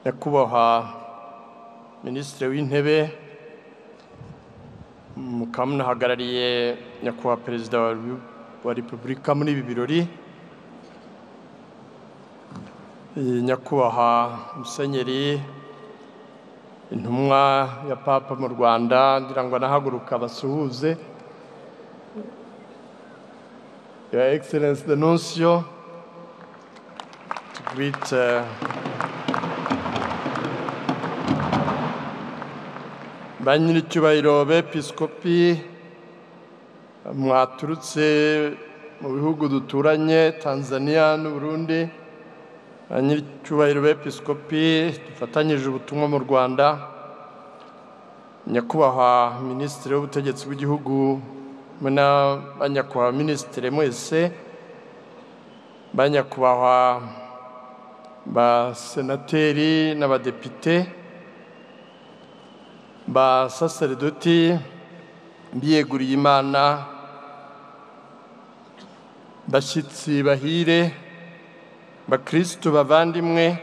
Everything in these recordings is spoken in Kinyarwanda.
nyakubahwa Minisitiri w'Intebe mukamunahagarariye nyakubahwa Perezida wa Repubulika muri ibi birori, nyakubahwa Musenyeri intumwa ya Papa mu Rwanda, ngira ngo anahaguruka basuhuze. Your Excellency the Nuncio, to greet ba nyiricyubahiro b'Episkopi mwaturutse mu bihugu duturanye Tanzania n'u Burundi, ba nyiricyubahiro b'Episkopi dufatanyije ubutumwa mu Rwanda, nyakubahwa Minisitiri w'Ubutegetsi bw'Igihugu ba nyakubahwa Minisitiri mwese, ba nyakubahwa ba senateri n'abadepite, ba saserdoti biyeguriye Imana, bashyitsi bahire, bakristo bavandimwe,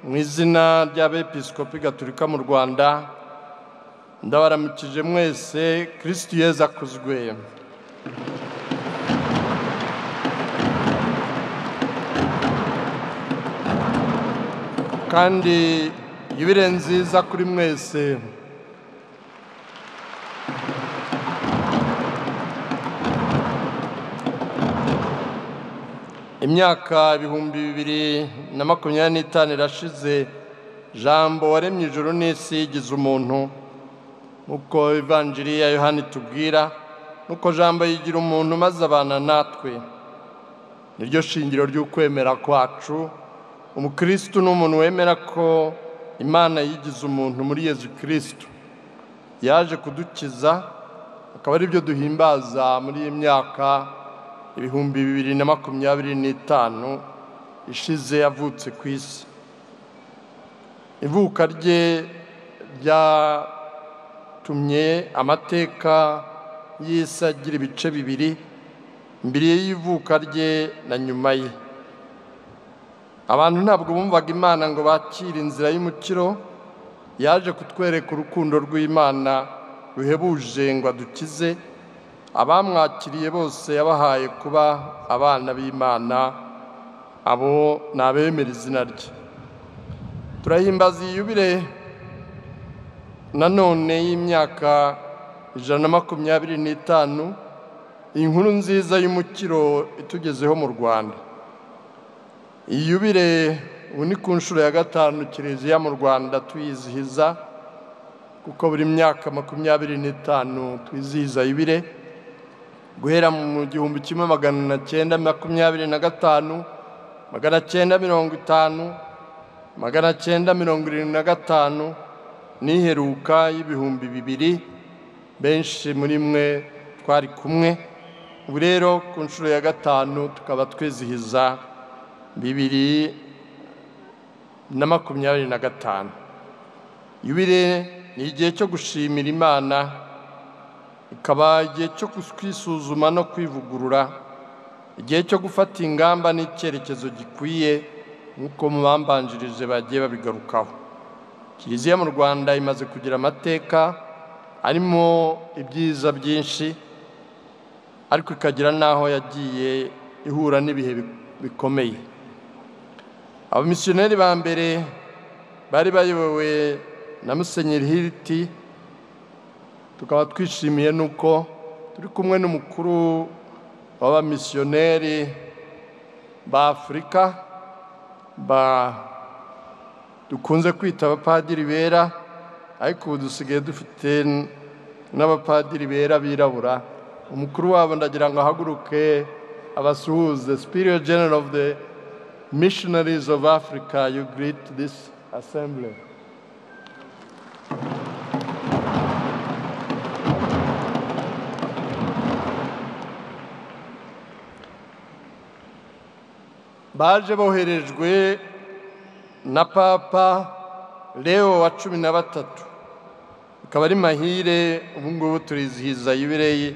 mu izina ry'Abepiskopi Gatolika mu Rwanda ndabaramukije mwese. Kristo Yezu akuzwe. Kandi yubile nziza kuri mwese. Imyaka 2025 irashize Jambo waremye ijuru n'isi yigize umuntu, nuko Evanjiri ya Yohana itubwira, nuko Jambo yigira umuntu maze abana natwe. Niryo shingiro ry'ukwemera kwacu. Umukristo ni umuntu wemera ko Imana yigize umuntu muri Yezu Kristo, yaje kudukiza, akaba ari byo duhimbaza muri iyi myaka 2025 ishize yavutse ku isi. Ivuka rye ryatumye amateka y'isi agira ibice bibiri, mbere y'ivuka rye na nyuma ye. Abantu ntabwo bumvaga Imana ngo bakire inzira y'umukiro, yaje kutwereka urukundo rw'Imana ruhebuje ngo adukize. Abamwakiriye bose yabahaye kuba abana b'Imana, abo ni abemera izina rye. Turahimbaza iyi yubile nanone y'imyaka 125, inkuru nziza y'umukiro itugezeho mu Rwanda. Iyi yubile ubu ni ku nshuro ya 5 Kiliziya mu Rwanda tuyizihiza, kuko buri myaka 25 twizihiza yubile. Guhera mu 1925, 1950, 1975 n'iheruka y'ibihumbi 2000, benshi muri mwe twari kumwe. Ubu rero ku nshuro ya 5 tukaba twizihiza 2025. Yubile ni igihe cyo gushimira Imana, ikaba igihe cyo kwisuzuma no kwivugurura, igihe cyo gufata ingamba n'icyerekezo gikwiye nk'uko mu bambanjirije bagiye babigarukaho. Kiliziya mu Rwanda imaze kugira amateka arimo ibyiza byinshi, ariko ikagira n'aho yagiye ihura n'ibihe bikomeye. Abamisiyoneri ba mbere bari bayobowe na Musenyeri Hilti, tukaba twishimiye nuko turi kumwe n'umukuru w'abamisiyoneri ba Afurika dukunze kwita abapadiri bera, ariko ubu dusigaye dufite n'abapadiri bera birabura. Umukuru wabo ndagira ngo ahaguruke abasuhuze. Superior General of the Missionaries of Africa, you greet this assembly. Baje boherejwe na Papa Leo wa 13, ikaba ari mahire. Ubu ngubu turizihiza yubile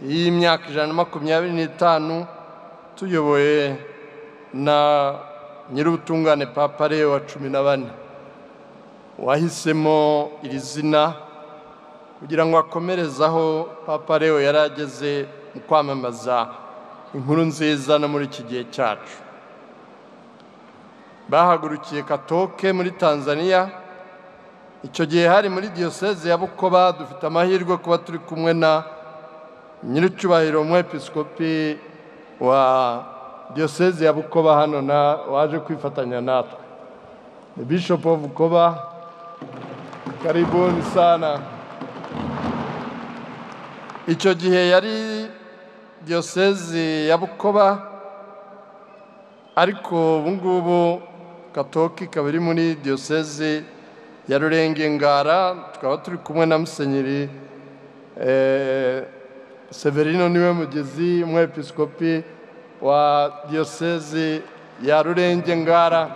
y'imyaka 125 tuyoboye na nyir'ubutungane Papa Leo wa 14 wahisemo iri zina kugira ngo akomerezaho Papa Leo yarageze mu kwamamaza inkuru nziza no muri iki gihe cyacu. Bahagurukiye Katoke muri Tanzania. Icyo gihe hari muri diocese ya Bukoba. Dufite amahirwe kuba turi kumwe na nyir'icyubahiro umwepiskopi wa diocese ya Bukoba hano na waje kwifatanya natwe. The Bishop of Bukoba, karibuni sana. Icyo gihe yari diocese ya Bukoba, ariko ubu ngubu Katoke ikaba iri muri diocese ya Rurenge Ngara. Tukaba turi kumwe na Musenyeri Severino niwe mugezi umwepiskopi wa diocese ya Rurenge Ngara,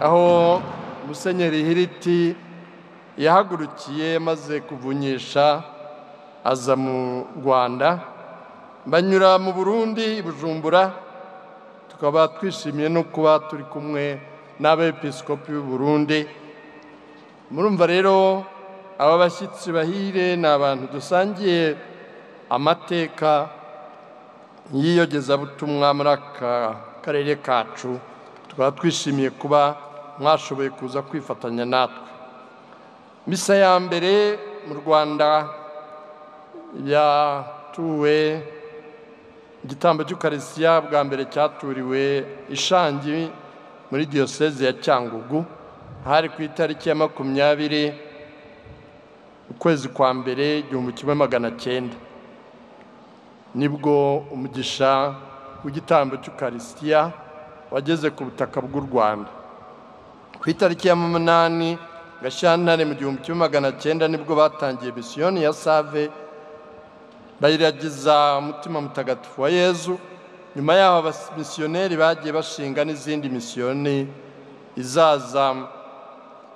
aho Musenyeri Hiriti yahagurukiye maze kuvunyisha aza mu Rwanda. Banyura mu Burundi Bujumbura, tukaba twishimiye no kuba turi kumwe n'abepiskopi b'u Burundi. Murumva rero aba bashyitsi bahire ni abantu dusangiye amateka y'iyogezabutumwa muri aka karere kacu. Tukaba twishimiye kuba mwashoboye kuza kwifatanya natwe. Misa ya mbere mu Rwanda yatuwe, igitambo cy'Ukarisiya bwa mbere cyaturiwe Ishangi muri diocese ya Cyangugu. Hari ku itariki ya 20 ukwezi kwa mbere 1900 nibwo umugisha w'igitambo cy'Ukarisiya wageze ku butaka bw'u Rwanda. Ku itariki ya 8 Gashyantare mu 1900 nibwo batangiye misiyoni ya Save, bayiragiza umutima mutagatifu wa Yezu. Nyuma yaho abamisiyoneri bagiye bashinga n'izindi misiyoni. Izaza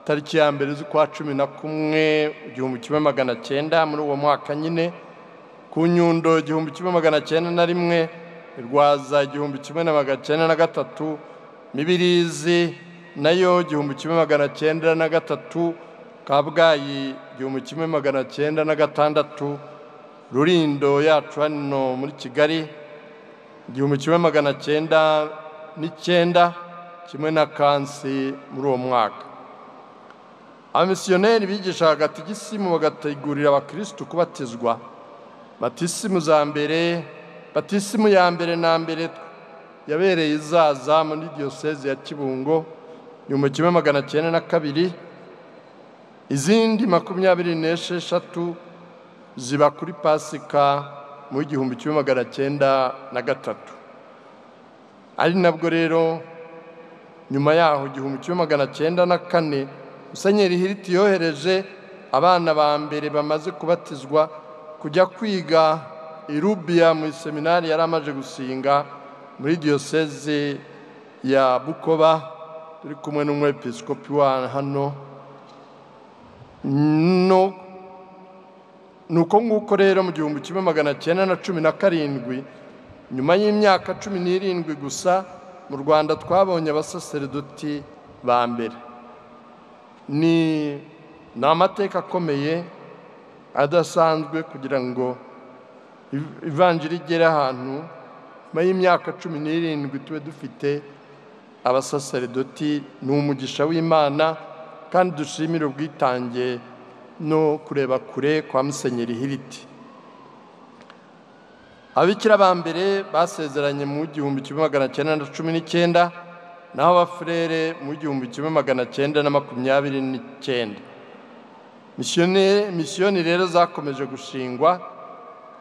tariki ya mbere z'ukwa 11 1900 muri uwo mwaka nyine, ku Nyundo 1901, Rwaza 1903, Mibirizi nayo 1903, Kabgayi 1906, Rulindo yacu hano muri Kigali 1909, kimwe na Kansi muri uwo mwaka. Abamisiyoneri bigishaga gatigisimu bagategurira abakristo kubatizwa. Batisimu ya mbere na mbere yabereye Izaza muri diocese ya Kibungo 1902. Izindi 26 ziba kuri Pasika mu 1903. Ari nabwo rero nyuma yaho 1904 Musenyeri Hiriti yohereje abana ba mbere bamaze kubatizwa kujya kwiga i Rubia mu seminari yari amaje gusinga muri diocese ya Bukoba. Turi kumwe n'umwepiskopi wa hano. Nuko nguko rero mu 1917 nyuma y'imyaka 17 gusa mu Rwanda twabonye abasaserdoti ba mbere. Ni amateka akomeye adasanzwe kugira ngo ivanjiri igere ahantu nyuma y'imyaka 17 tube dufite abasaserdoti. Ni umugisha w'Imana, kandi dushimire ubwitange no kureba kure kwa Musenyeri Hiriti. Ababikira ba mbere basezeranye mu 1919, naho abafurere mu 1929. Misiyoni rero zakomeje gushingwa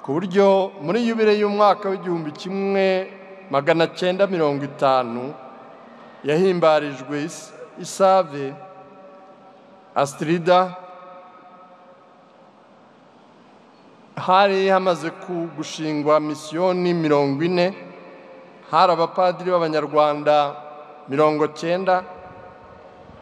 ku buryo muri yubile y'umwaka w'1950 yahimbarijwe Isave Astrida. Hari hamaze gushingwa misiyoni 40. Hari abapadiri b'Abanyarwanda 90.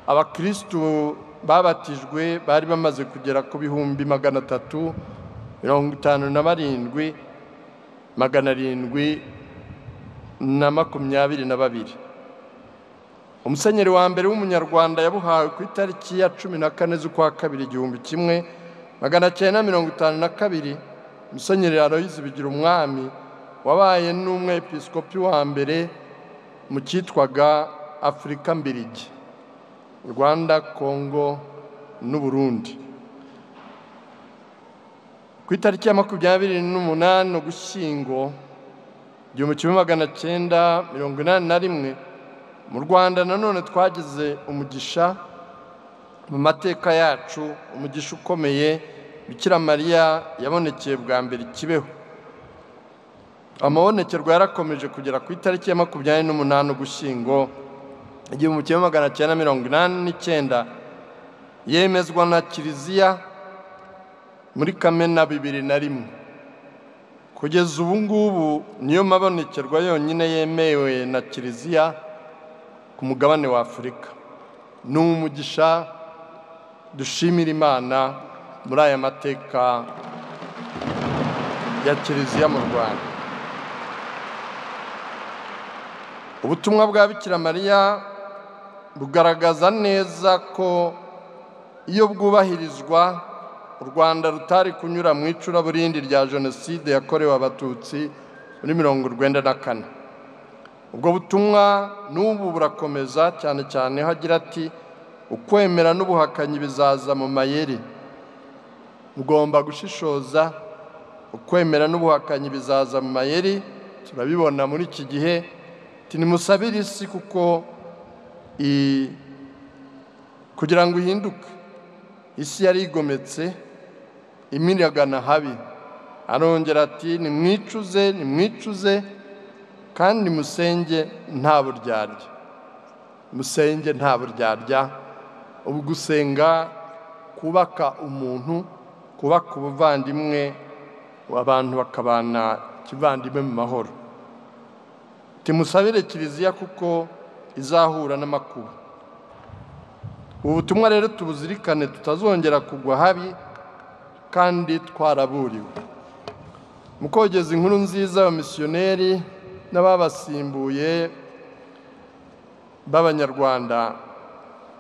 Abakristu babatijwe bari bamaze kugera ku 357,722. umusenyeri wa mbere w'umunyarwanda yabuhawe ku itariki ya 14 z'ukwa kabiri 1952. Musenyeri Aloyizi Bigirumwami wabaye n'umwepiskopi wa mbere mu cyitwaga Afurika Mbirigi, Rwanda, Kongo n'u Burundi. Ku itariki ya 28 Ugushyingo 1981 mu Rwanda nanone twagize umugisha mu mateka yacu, umugisha ukomeye. Bikira Mariya yabonekeye bwa mbere i Kibeho. Amabonekerwa yarakomeje kugera ku itariki ya 28 Ugushyingo 1989, yemezwa na Kiliziya muri Kamena 2001. Kugeza ubu ngubu niyo mabonekerwa yonyine yemewe na Kiliziya ku mugabane wa Afurika. Ni umugisha dushimira Imana muri aya mateka ya Kiliziya mu Rwanda. Ubutumwa bwa Bikira Mariya bugaragaza neza ko iyo bwubahirizwa u Rwanda rutari kunyura mu icuraburindi rya Jenoside yakorewe Abatutsi muri 1994. Ubwo butumwa n'ubu burakomeza, cyane cyane hagira ati ukwemera n'ubuhakanyi bizaza mu mayeri. Mugomba gushishoza, ukwemera n'ubuhakanyi bizaza mu mayeri. Turabibona muri iki gihe. Nimusabire isi kuko kugira ngo ihinduke. Isi yari igometse, imiragana habi. Arongera ati nimwicuze kandi musenge nta buryarya. Musenge nta buryarya. Ubu gusenga kubaka umuntu, kubaka ubuvandimwe, abantu bakabana kivandimwe mu mahoro. Timusabire Kiliziya kuko izahura n'amakuba. Ubu butumwa rero tubuzirikane, tutazongera kugwa habi kandi twaraburiwe. Mu kogeza inkuru nziza abamisiyoneri n'ababasimbuye b'Abanyarwanda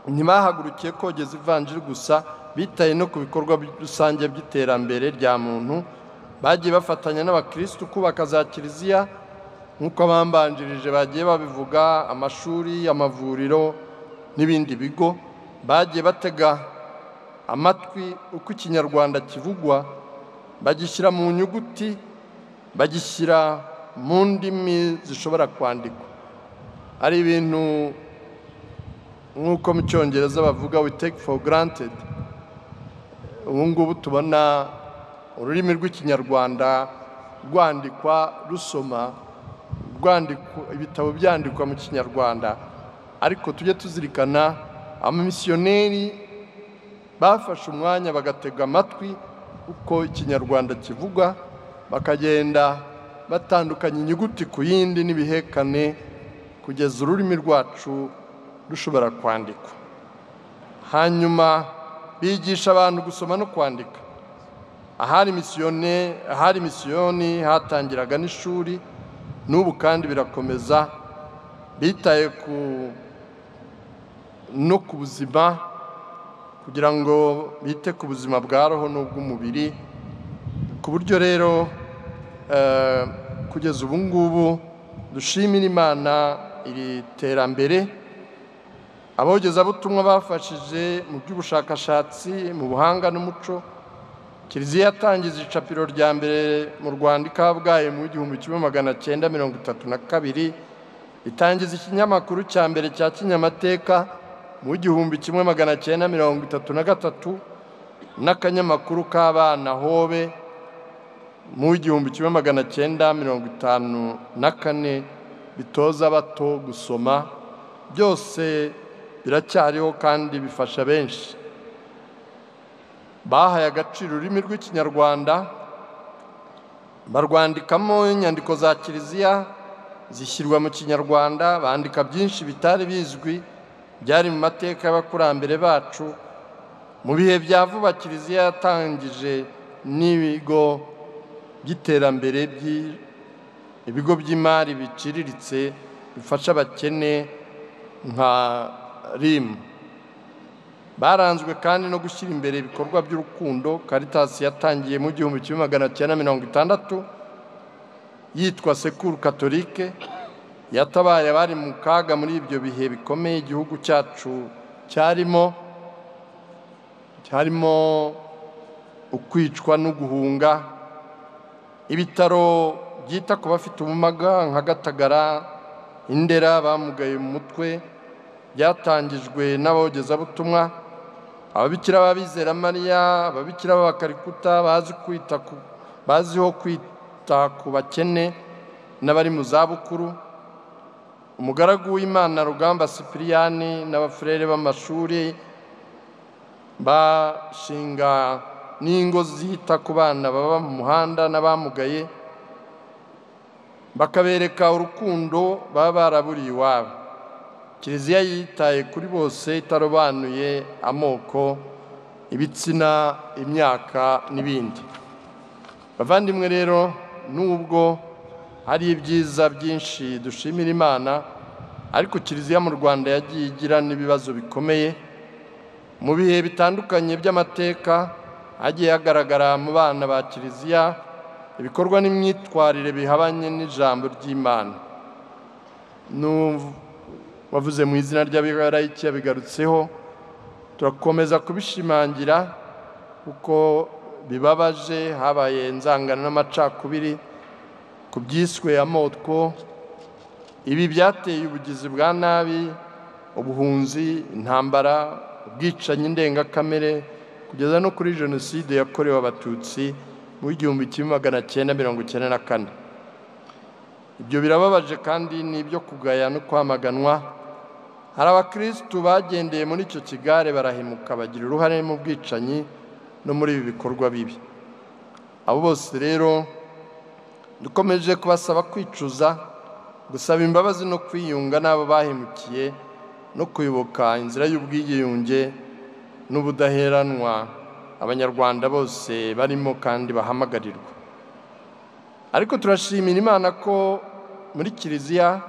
ntibahagurukiye kogeza ivanjiri gusa, bitaye no ku bikorwa rusange by'iterambere rya muntu. Bagiye bafatanya n'abakristo kubaka za Kiliziya nk'uko abambanjirije bagiye babivuga, amashuri, amavuriro n'ibindi bigo. Bagiye batega amatwi uko Ikinyarwanda kivugwa, bagishyira mu nyuguti, bagishyira mu ndimi zishobora kwandikwa. Ari ibintu nk'uko mu Cyongereza bavuga we take for granted. Ubu ngubu tubona ururimi rw'Ikinyarwanda rwandikwa, rusoma, ibitabo byandikwa mu Kinyarwanda. Ariko tujye tuzirikana abamisiyoneri bafashe umwanya bagatega amatwi uko Ikinyarwanda kivuga, bakagenda batandukanya inyuguti ku yindi n'ibihekane kugeza ururimi rwacu rushobora kwandikwa. Hanyuma bigisha abantu gusoma no kwandika. Ahari misiyoni hatangiraga n'ishuri, n'ubu kandi birakomeza. Bitaye no ku buzima, kugira ngo bite ku buzima bwa roho n'ubw'umubiri, ku buryo rero kugeza ubu ngubu dushimira Imana iri terambere. Abogezabutumwa bafashije mu by'ubushakashatsi, mu buhanga n'umuco. Kiliziya yatangiza icapiro rya mbere mu Rwanda i Kabgayi mu 1932, itangiza ikinyamakuru cya mbere cya kinyamateka mu 1933, n'akanyamakuru k'abana Hobe mu 1954, bitoza bato gusoma. Byose biracyariho kandi bifasha benshi. Bahaye agaciro ururimi rw'Ikinyarwanda, barwandikamo inyandiko za Kiliziya zishyirwa mu Kinyarwanda. Bandika byinshi bitari bizwi byari mu mateka y'abakurambere bacu. Mu bihe bya vuba Kiliziya yatangije n'ibigo by'iterambere, ibigo by'imari biciriritse bifasha abakene nka RIM. Baranzwe kandi no gushyira imbere ibikorwa by'urukundo. Caritas yatangiye mu 1960 yitwa Secours Catholique, yatabaye abari mu kaga muri ibyo bihe bikomeye igihugu cyacu cyarimo ukwicwa no guhunga. Ibitaro byita ku bafite ubumuga nka Gatagara, Indera, bamugaye mu mutwe byatangijwe n'abogezabutumwa, ababikira b'abizera Mariya, ababikira b'abakarikuta baziho kwita ku bakene n'abari mu zabukuru. Umugaragu w'Imana Rugamba Sipiriyani n'abafurere b'amashuri bashinga n'ingo zita ku bana baba mu muhanda n'abamugaye, bakabereka urukundo baba baraburiye iwabo. Kiliziya yitaye kuri bose, itarobanuye amoko, ibitsina, imyaka n'ibindi. Bavandimwe rero, nubwo hari ibyiza byinshi dushimira Imana, ariko Kiliziya mu Rwanda yagiye igira n'ibibazo bikomeye. Mu bihe bitandukanye by'amateka hagiye hagaragara mu bana ba Kiliziya ibikorwa n'imyitwarire bihabanye n'ijambo ry'Imana. Wavuze mu izina ry'abigarayiki yabigarutseho, turakomeza kubishimangira kuko bibabaje. Habaye inzangano n'amacakubiri ku byiswe amoko. Ibi byateye ubugizi bwa nabi, ubuhunzi, intambara, ubwicanyi ndengakamere, kugeza no kuri Jenoside yakorewe Abatutsi mu 1994. Ibyo birababaje kandi ni ibyo kugaya no kwamaganwa. Hari abakristu bagendeye muri icyo kigare barahemuka, bagira uruhare mu bwicanyi no muri ibi bikorwa bibi. Abo bose rero dukomeje kubasaba kwicuza, gusaba imbabazi no kwiyunga n'abo bahemukiye, no kuyoboka inzira y'ubwiyunge n'ubudaheranwa Abanyarwanda bose barimo kandi bahamagarirwa. Ariko turashimira Imana ko muri Kiliziya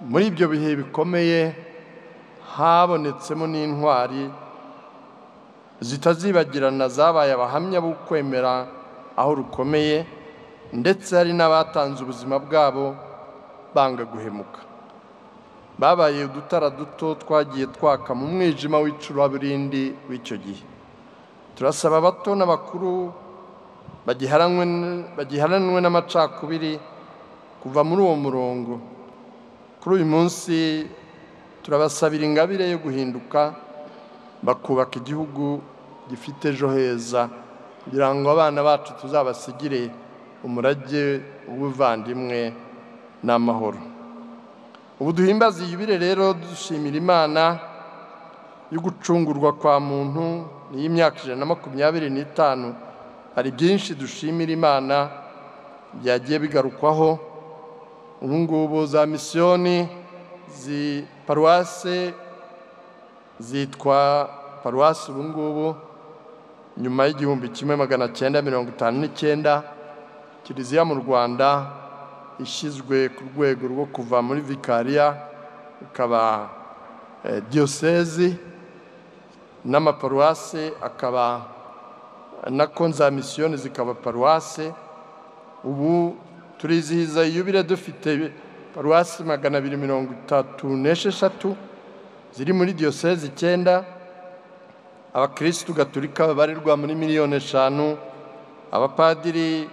muri ibyo bihe bikomeye habonetsemo n'intwari zitazibagirana zabaye abahamya b'ukwemera aho rukomeye, ndetse hari n'abatanze ubuzima bwabo banga guhemuka. Babaye udutara duto twagiye twaka mu mwijima w'icuraburindi w'icyo gihe. Turasaba abato n'abakuru bagiharanwe n'amacakubiri kuva muri uwo murongo. Kuri uyu munsi turabasabira ingabire yo guhinduka, bakubaka igihugu gifite ejo heza, kugira ngo abana bacu tuzabasigire umurage w'ubuvandimwe n'amahoro. Ubu duhimbaza iyubile rero dushimira Imana yo gucungurwa kwa muntu n'imyaka 125. Hari byinshi dushimira Imana byagiye bigarukwaho. Ubu ngubu za misiyoni paruwase zitwa paruwase ubu ngubu nyuma y'1959 Kiliziya mu Rwanda ishyizwe ku rwego rwo kuva muri vikariya ikaba diyosezi, n'amaparuwase akaba nako za misiyoni zikaba paruwase. Ubu turizihiza iyubile dufite paruwasi 236 ziri muri diyosezi 9, abakristu gatolika babarirwa muri 5,000,000, abapadiri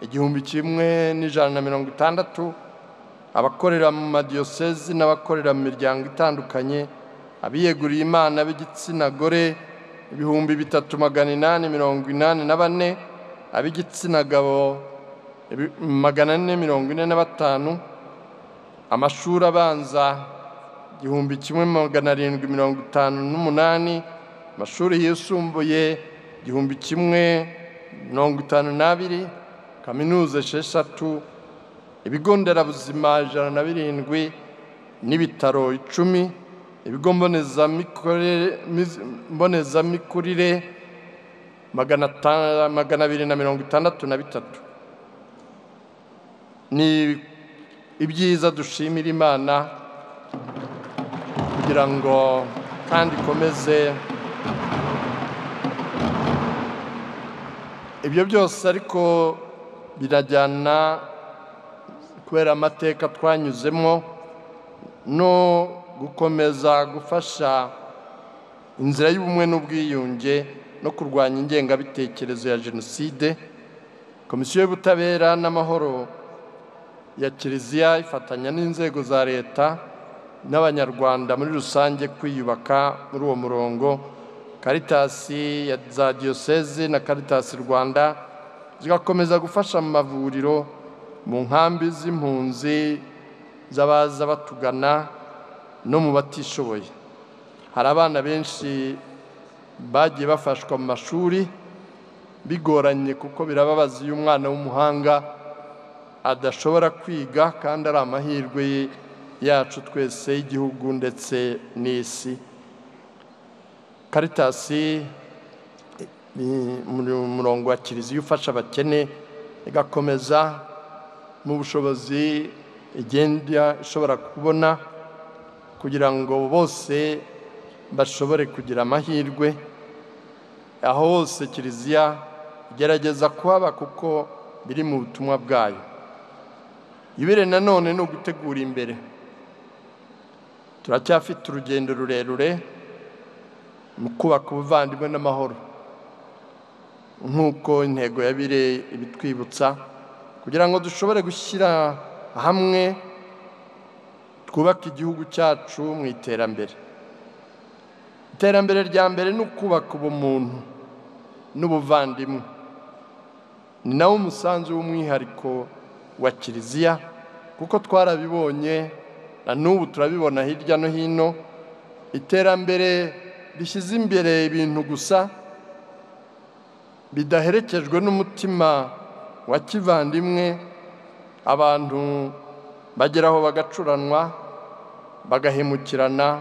1,160, abakorera mu madiyosezi n'abakorera mu miryango itandukanye, abiyeguriye Imana b'igitsina gore 3,884, ab'igitsina gabo 445, amashuri abanza 1,758, amashuri yisumbuye 1,052, kaminuza 6, ibigo nderabuzima 107 n'ibitaro 10, ibigo mbonezamikurire 263. Ni ibyiza dushimira Imana kugira ngo kandi ikomeze. Ibyo byose ariko birajyana kubera amateka twanyuzemo no gukomeza gufasha inzira y'ubumwe n'ubwiyunge no kurwanya ingengabitekerezo ya Jenoside. Komisiyo y'Ubutabera n'Amahoro ya Kiliziya ifatanya n'inzego za leta n'Abanyarwanda muri rusange kwiyubaka muri uwo murongo. Caritas ya za Diocese na Caritas Rwanda zigakomeza gufasha mu mavuriro, mu nkambi z'impunzi z'abaza batugana no mu batishoboye. Hari abana benshi bagiye bafashwa mu mashuri bigoranye kuko birababaza iyo umwana w'umuhanga adashobora kwiga kandi ari amahirwe yacu twese y'igihugu ndetse n'isi. Caritas ni umurongo wa Kiliziya ufasha abakene, igakomeza mu bushobozi igenda ishobora kubona kugira ngo bose bashobore kugira amahirwe. Aho hose Kiliziya igerageza kuhaba kuko biri mu butumwa bwayo. Ibere nanone no gutegura imbere. Turacyafite urugendo rurerure mu kubaka ubuvandimwe n'amahoro, nk'uko intego ya Bire ibitwibutsa, kugira ngo dushobore gushyira hamwe twubaka igihugu cyacu mu iterambere. Iterambere rya mbere ni ukubaka ubumuntu n'ubuvandimwe. Ni nawo umusanzu w'umwihariko wa Kiliziya, kuko twarabibonye na n'ubu turabibona hirya no hino. Iterambere rishyize imbere ibintu gusa bidaherekejwe n'umutima wa kivandimwe, abantu bageraho bagacuranwa, bagahemukirana,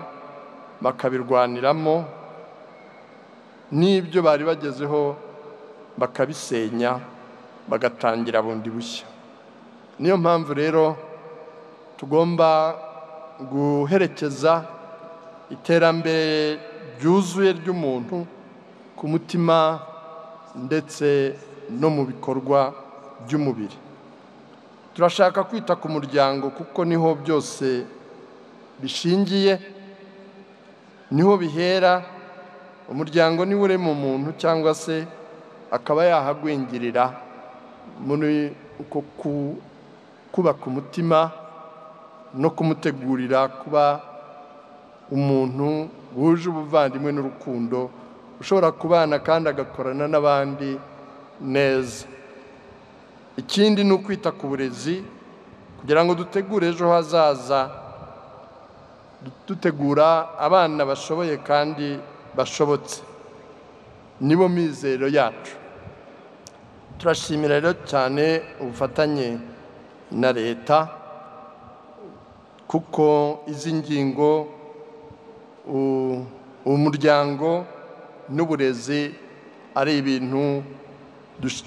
bakabirwaniramo, n'ibyo bari bagezeho bakabisenya, bagatangira bundi bushya. Niyo mpamvu rero tugomba guherekeza iterambere ryuzuye ry'umuntu ku mutima ndetse no mu bikorwa by'umubiri. Turashaka kwita ku muryango kuko niho byose bishingiye, niho bihera. Umuryango niwo urema umuntu cyangwa se akaba yahagwingirira muri uko kubaka umutima no kumutegurira kuba umuntu wuje ubuvandimwe n'urukundo, ushobora kubana kandi agakorana n'abandi neza. Ikindi ni ukwita ku burezi kugira ngo dutegure ejo hazaza, dutegura abana bashoboye kandi bashobotse. Nibo mizero yacu. Turashimira rero cyane ubufatanye na leta, kuko izi ngingo umuryango n'uburezi ari ibintu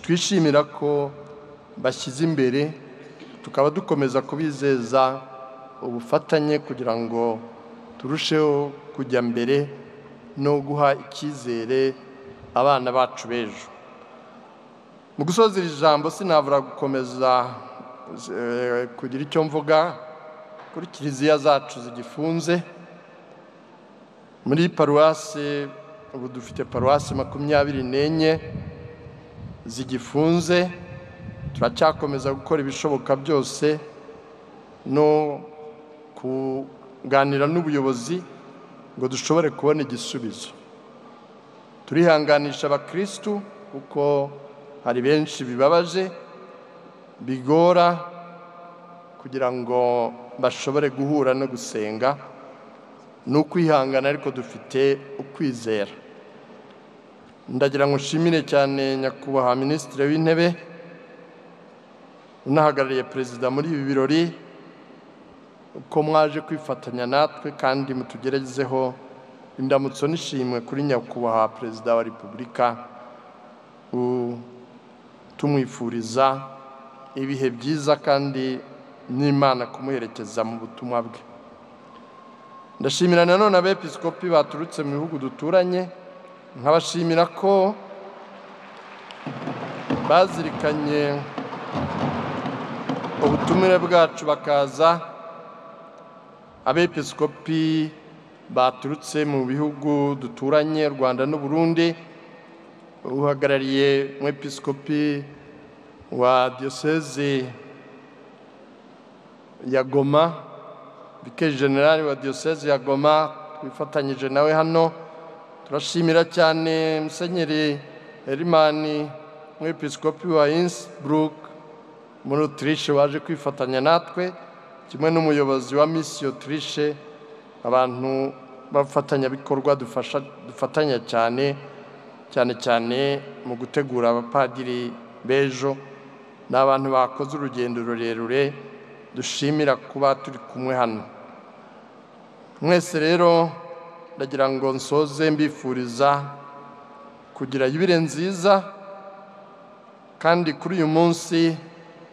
twishimira ko bashyize imbere. Tukaba dukomeza kubizeza ubufatanye kugira ngo turusheho kujya mbere no guha icyizere abana bacu b'ejo. Mu gusoza iri jambo sinabura gukomeza kugira icyo mvuga kuri Kiliziya zacu zigifunze. Muri paruwasi ubu dufite paruwasi 24 zigifunze. Turacyakomeza gukora ibishoboka byose no kuganira n'ubuyobozi ngo dushobore kubona igisubizo. Turihanganisha abakristu kuko hari benshi bibabaje, bigora kugira ngo bashobore guhura no gusenga. N'ukwihangana ariko dufite ukwizera. Ndagira ngo nshimire cyane nyakubahwa Minisitiri w'Intebe unahagarariye Perezida muri ibi birori, uko mwaje kwifatanya natwe kandi mutugerezeho indamutso n'ishimwe kuri nyakubahwa Perezida wa Repubulika, tumwifuriza ibihe byiza kandi n'Imana kumuherekeza mu butumwa bwe. ndashimira nanone abepiskopi baturutse mu bihugu duturanye, nkabashimira ko bazirikanye ubutumire bwacu bakaza, abepiskopi baturutse mu bihugu duturanye Rwanda n'u Burundi, uhagarariye umwepiskopi wa diocese ya Goma, Vicaire General wa diocese ya Goma, twifatanyije nawe hano. Turashimira cyane Musenyeri Herimani, umwepiskopi wa Innsbruck muri Autriche, waje kwifatanya natwe, kimwe n'umuyobozi wa Mission Autriche, abantu bafatanyabikorwa dufatanya cyane mu gutegura abapadiri b'ejo, n'abantu bakoze urugendo rurerure, dushimira kuba turi kumwe hano. Mwese rero ndagira ngo nsoze mbifuriza kugira yubile nziza, kandi kuri uyu munsi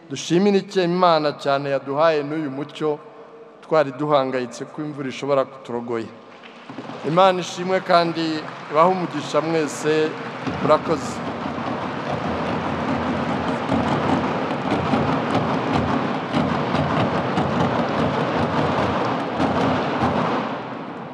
dushimira icyo Imana cyane yaduhaye n'uyu mucyo twari duhangayitse ko imvura ishobora kuturogoya. Imana ishimwe kandi ibahe umugisha mwese, murakoze.